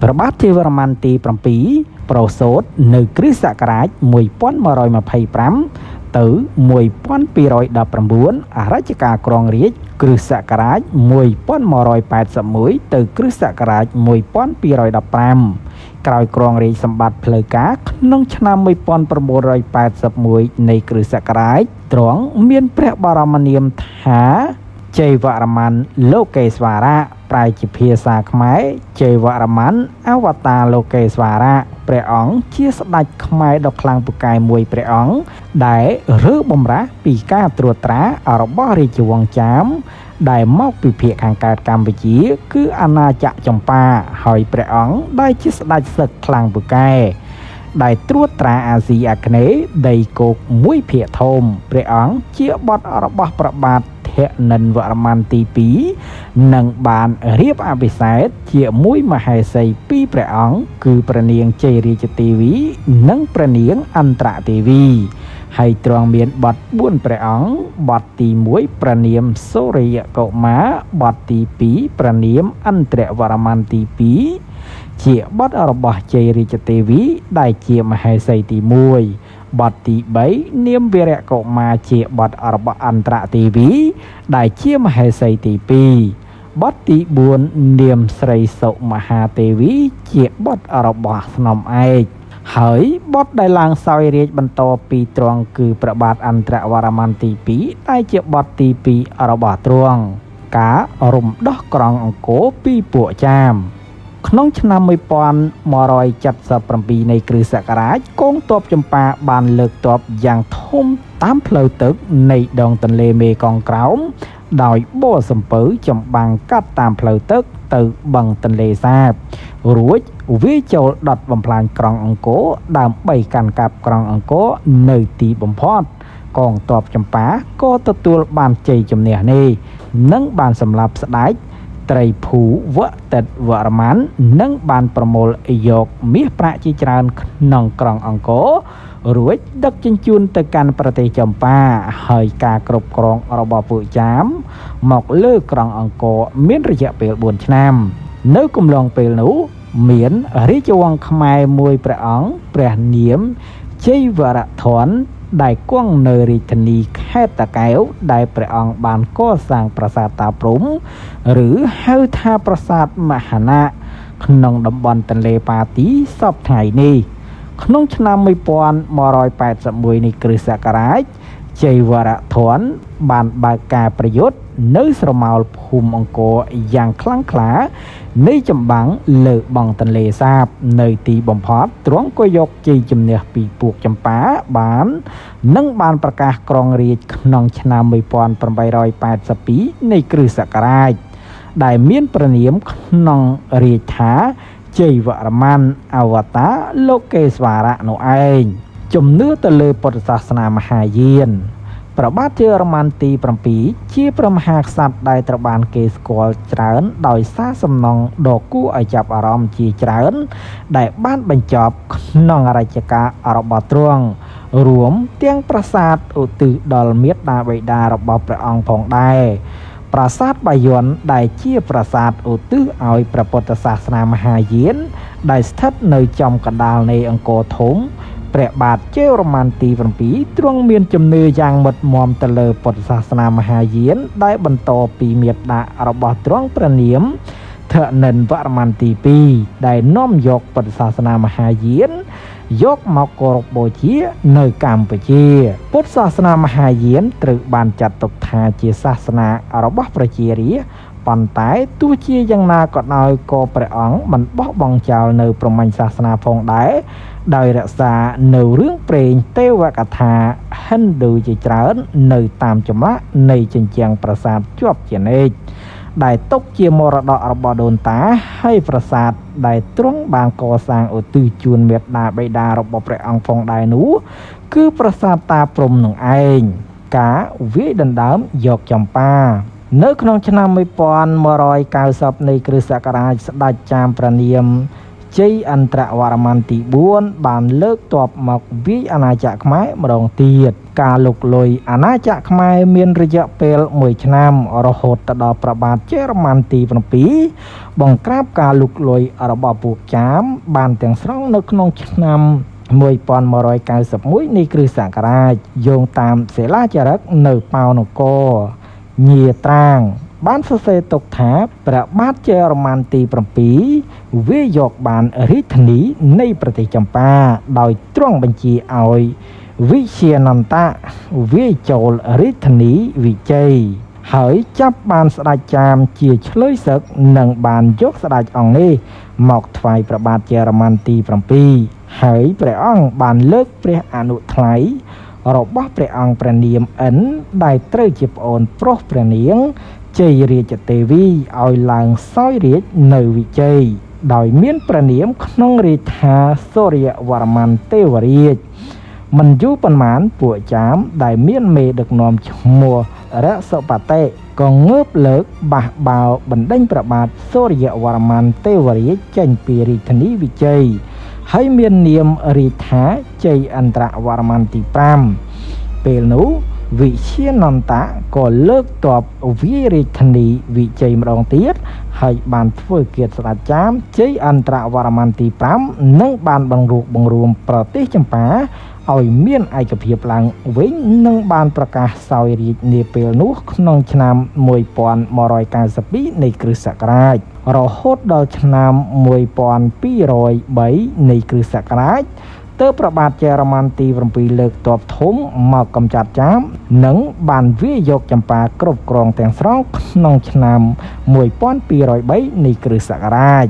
ព្រះបាទជ័យវរ្ម័នទី7ប្រសូតនៅគ្រិស្តសករាជ1125ទៅ1219 អរជ្ជកាលគ្រងរាជ្យគ្រិស្តសករាជ1181ទៅគ្រិស្តសករាជ1215ក្រោយគ្រងរាជ្យសម្បត្តិផ្លូវការក្នុងឆ្នាំ1981នៃគ្រិស្តសករាជទ្រង់មានព្រះបរមនាមថាជ័យវរ្ម័នលោកេស្វរៈប្រែជាភាសាខ្មែរជ័យវរ្ម័នអវតារលោកេស្វរៈព្រះអង្គជាស្ដេចខ្មែរដ៏ខ្លាំងពូកែមួយព្រះអង្គដែលរើបំរាស់ពីការត្រួតត្រារបស់រាជវង្សចាមដែលមកពីភាគខាងកើតកម្ពុជាគឺអាណាចក្រចម្ប៉ាហើយព្រះអង្គដែលជាស្ដេចសឹកខ្លាំងពូកែដែលត្រួតត្រាអាស៊ីអាគ្នេយ៍ដីគោកមួយភាគធំព្រះអង្គជាបុត្ររបស់ព្រះបាទធនិន្ទវរ្ម័នទី2និងបានរៀបអភិសេកជាមួយមហេសីពីរព្រះអង្គគឺព្រះនាងជ័យរាជទេវីនិងព្រះនាងឥន្ទ្រទេវីហើយទ្រង់មានបុត្រ4ព្រះអង្គបុត្រទី1ព្រះនាមសូរិយកុមារបុត្រទី2ព្រះនាមឥន្ទ្រវរ្ម័នទី2ជាបុត្ររបស់ជ័យរាជទេវីដែលជាមហេសីទី1បុត្រទី3នាមវីរៈកុមារជាបុត្ររបស់ឥន្ទ្រទេវីដែលជាមហេសីទី2បុត្រទី4នាមស្រីសុមហាទេវីជាបុត្ររបស់ស្នំឯកហើយបុត្រដែលឡើងសោយរាជ្យបន្តពីទ្រង់គឺព្រះបាទឥន្ទ្រវរ្ម័នទី2ដែលជាបុត្រទី2របស់ទ្រង់ការរំដោះក្រុងអង្គរពីពួកចាមក្នុងឆ្នាំ1177នៃគ្រិស្តសករាជកងទ័ពចម្ប៉ាបានលើកទ័ពយ៉ាងធំតាមផ្លូវទឹកនៃដងទន្លេមេគង្គក្រោមដោយបរសំពៅចម្បាំងកាត់តាមផ្លូវទឹកទៅបឹងទន្លេសាបរួចវាចូលដុតបំផ្លាញក្រុងអង្គរដើម្បីកាន់កាប់ក្រុងអង្គរនៅទីបំផុតកងទ័ពចម្ប៉ាក៏ទទួលបានជ័យជំនះនេះនិងបានសម្លាប់ស្ដេចត្រីភូវតិតវរ្ម័ននិងបានប្រមូលយកមាសប្រាក់ជាច្រើនក្នុងក្រុងអង្គររួចដឹកជញ្ជូនទៅកាន់ប្រទេសចម្ប៉ាហើយការគ្រប់គ្រងរបស់ពួកចាមមកលើក្រុងអង្គរមានរយៈពេល4ឆ្នាំនៅកំឡុងពេលនោះមានរាជវង្សខ្មែរមួយព្រះអង្គព្រះនាមជ័យវរធនដែលគង់នៅរាជធានីខេត្តតាកែវដែលព្រះអង្គបានកសាងប្រាសាទតាព្រហ្មឬហៅថាប្រាសាទមហានាគក្នុងតំបន់ទន្លេបាទីសពថ្ងៃនេះក្នុងឆ្នាំ1181នៃគ្រិស្តសករាជជ័យវរធនបានបើកការប្រយុទ្ធនៅស្រមោលភូមិអង្គរយ៉ាងខ្លាំងក្លានៃចម្បាំងលើបឹងទន្លេសាបនៅទីបំផុតទ្រង់ក៏យកជ័យជំនះពីពួកចម្ប៉ាបានប្រកាសគ្រងរាជ្យក្នុងឆ្នាំ1882នៃគ្រិស្តសករាជដែលមានព្រះនាមក្នុងរាជថាជ័យវរ្ម័នអវតារលោកេស្វរៈនោះឯងជំនឿទៅលើពុទ្ធសាសនាមហាយានព្រះបាទជ័យវរ្ម័នទី7ជាព្រះមហាក្សត្រដែលត្រូវបានគេស្គាល់ច្រើនដោយសារសំណង់ដ៏គួរឲ្យចាប់អារម្មណ៍ជាច្រើនដែលបានបញ្ចប់ក្នុងរជ្ជកាលរបស់ទ្រង់រួមទាំងប្រាសាទឧទ្ទិសដល់មាតាបិតារបស់ព្រះអង្គផងដែរប្រាសាទបាយ័នដែលជាប្រាសាទឧទ្ទិសឲ្យព្រះពុទ្ធសាសនាមហាយានដែលស្ថិតនៅចំកណ្ដាលនៃអង្គរធំព្រះបាទជ័យវរ្ម័នទី7ទ្រង់មានជំនឿយ៉ាងមុតមាំទៅលើពុទ្ធសាសនាមហាយានដែលបន្តពីមាតារបស់ទ្រង់ព្រះនាមធនិន្ទវរ្ម័នទី2ដែលនាំយកពុទ្ធសាសនាមហាយានយកមកគោរពបូជានៅកម្ពុជាពុទ្ធសាសនាមហាយានត្រូវបានចាត់ទុកថាជាសាសនារបស់ប្រជារាស្ត្រប៉ុន្តែទោះជាយ៉ាងណាក៏ដោយក៏ព្រះអង្គមិនបោះបង់ចោលនៅព្រហ្មញ្ញសាសនាផងដែរដោយរក្សានៅរឿងព្រេងទេវកថាហិណ្ឌូជាច្រើននៅតាមចម្លាក់នៃជញ្ជាំងប្រាសាទជាប់ជានិច្ចដែលទុកជាមរតករបស់ដូនតាហើយប្រាសាទដែលទ្រង់បានកសាងឧទ្ទិសជូនមេត្តាបិតារបស់ព្រះអង្គផងដែរនោះគឺប្រាសាទតាព្រហ្មនឹងឯងការវាយដណ្ដើមយកចម្ប៉ានៅក្នុងឆ្នាំ1190នៃគ្រិស្តសករាជស្ដេចចាមព្រះនាម ជ័យអន្តរវរ្ម័នទី4បានលើកទ័ពមកវាយអាណាចក្រខ្មែរម្ដងទៀតការលុកលុយអាណាចក្រខ្មែរមានរយៈពេល1ឆ្នាំរហូតដល់ព្រះបាទជេរម៉ាន់ទី7បង្ក្រាបការលុកលុយរបស់ពួកចាមបានទាំងស្រុងនៅក្នុងឆ្នាំ1191នៃគ្រិស្តសករាជយោងតាមសិលាចារឹកនៅប៉ោនគរញាត្រាងបានសរសេរទុកថាព្រះបាទជេរម៉ាន់ទី7វាយកបានរាជធានីនៃប្រទេសចម្ប៉ាដោយទ្រង់បញ្ជាឲ្យវិជានន្តៈវាយចូលរាជធានីវិជ័យហើយចាប់បានស្ដេចចាមជាឆ្លើយសឹកនិងបានយកស្ដេចអង្គនេះមកថ្វាយព្រះបាទជេរម៉ាន់ទី7ហើយព្រះអង្គបានលើកព្រះអនុថ្លៃរបស់ព្រះអង្គព្រះនាមអិនដែលត្រូវជាប្អូនប្រុសព្រះនាងជ័យរាជទេវីឲ្យឡើងសោយរាជនៅវិជ័យដោយមានព្រះនាមក្នុងរាជថាសូរ្យវរ្ម័នទេវរាជមិនយូរប៉ុន្មានពួកចាមដែលមានមេដឹកនាំឈ្មោះរសុបតិក៏ងើបលើកបះបោបណ្ដេញព្រះបាទសូរ្យវរ្ម័នទេវរាជចេញពីរាជធានីវិជ័យហើយមាននាមរាជថាជ័យអន្តរវរ្ម័នទី5ពេលនោះវិជានន្តៈក៏លើកទ័ពវាយរាជធានីវិជ័យម្ដងទៀតហើយបានធ្វើគៀតស្ដេចចាមជ័យអន្តរវរ្ម័នទី5និងបានបង្រួបបង្រួមប្រទេសចម្ប៉ាឲ្យមានឯកភាពឡើងវិញនិងបានប្រកាសសោយរាជនាពេលនោះក្នុងឆ្នាំ1192នៃគ្រិស្តសករាជរហូតដល់ឆ្នាំ1203នៃគ្រិស្តសករាជទើបព្រះបាទជេរម៉ាន់ទី7លើកទ័ពធំមកកម្ចាត់ចាមនិងបានវាយយកចម្ប៉ាគ្រប់គ្រងទាំងស្រុងក្នុងឆ្នាំ1203នៃគ្រិស្តសករាជ